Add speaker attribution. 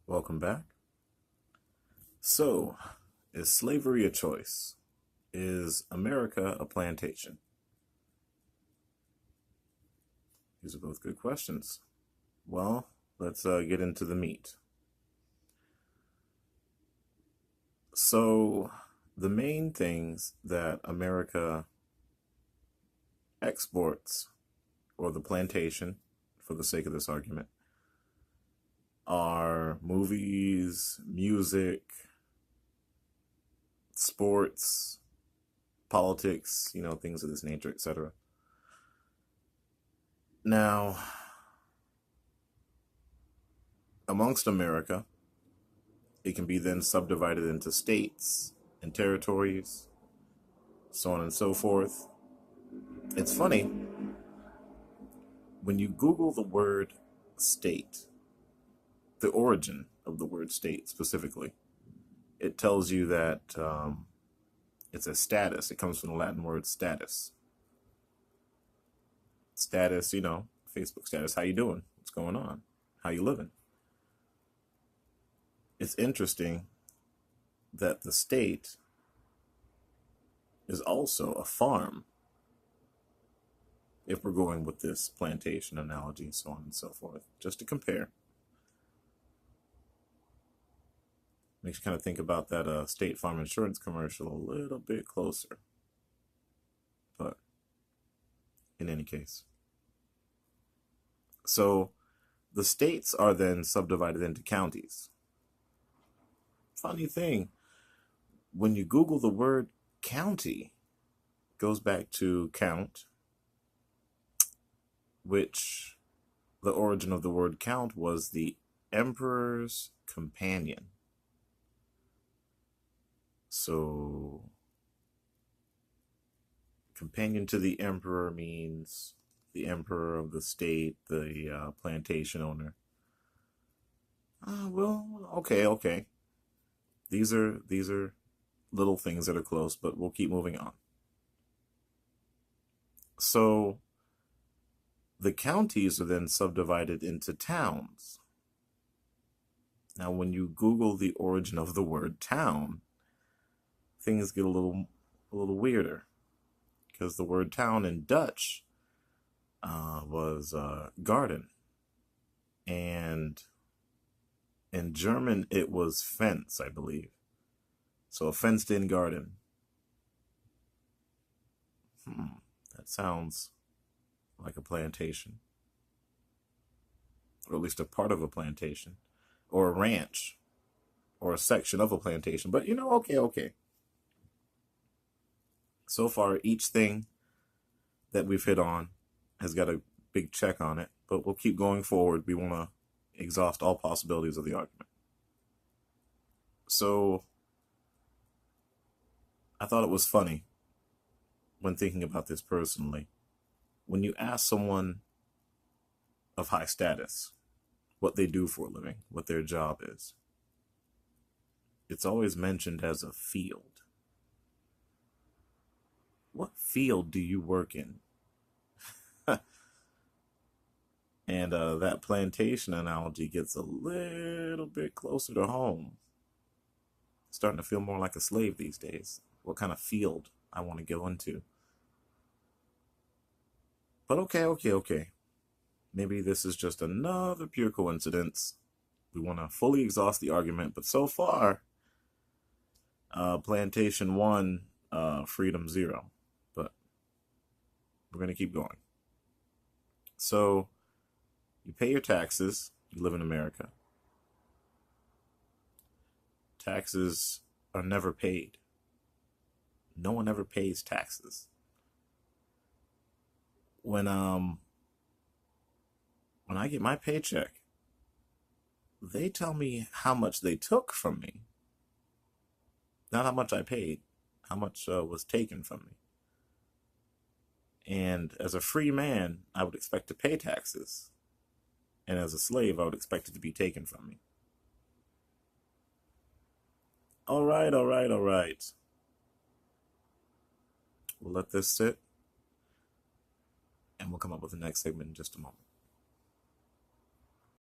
Speaker 1: Welcome back. So, is slavery a choice? Is America a plantation? These are both good questions. Well, let's get into the meat. So, the main things that America exports, or the plantation, for the sake of this argument, are movies, music, sports, politics, things of this nature, etc. Now, amongst America, it can be then subdivided into states and territories, so on and so forth. It's funny, when you Google the word state, the origin of the word state specifically, it tells you that it's a status. It comes from the Latin word status. Status, Facebook status. How you doing? What's going on? How you living? It's interesting that the state is also a farm, if we're going with this plantation analogy, so on and so forth, just to compare. Makes you kind of think about that State Farm insurance commercial a little bit closer. But in any case. So the states are then subdivided into counties. Funny thing, when you Google the word county, it goes back to count, which the origin of the word count was the emperor's companion. So, companion to the emperor means the emperor of the state, the plantation owner. Okay. These are little things that are close, but we'll keep moving on. So, the counties are then subdivided into towns. Now, when you Google the origin of the word town, things get a little weirder, because the word town in Dutch was garden, and in German it was fence, I believe. So a fenced-in garden. That sounds like a plantation, or at least a part of a plantation, or a ranch, or a section of a plantation. But okay. So far, each thing that we've hit on has got a big check on it, but we'll keep going forward. We want to exhaust all possibilities of the argument. So I thought it was funny, when thinking about this personally, when you ask someone of high status what they do for a living, what their job is, it's always mentioned as a field. What field do you work in? And that plantation analogy gets a little bit closer to home. Starting to feel more like a slave these days. What kind of field I want to go into. But okay. Maybe this is just another pure coincidence. We want to fully exhaust the argument, but so far, plantation 1, freedom 0. But we're going to keep going. So, you pay your taxes. You live in America. Taxes are never paid. No one ever pays taxes. When I get my paycheck, they tell me how much they took from me. Not how much I paid, how much was taken from me. And as a free man, I would expect to pay taxes. And as a slave, I would expect it to be taken from me. All right. We'll let this sit, and we'll come up with the next segment in just a moment.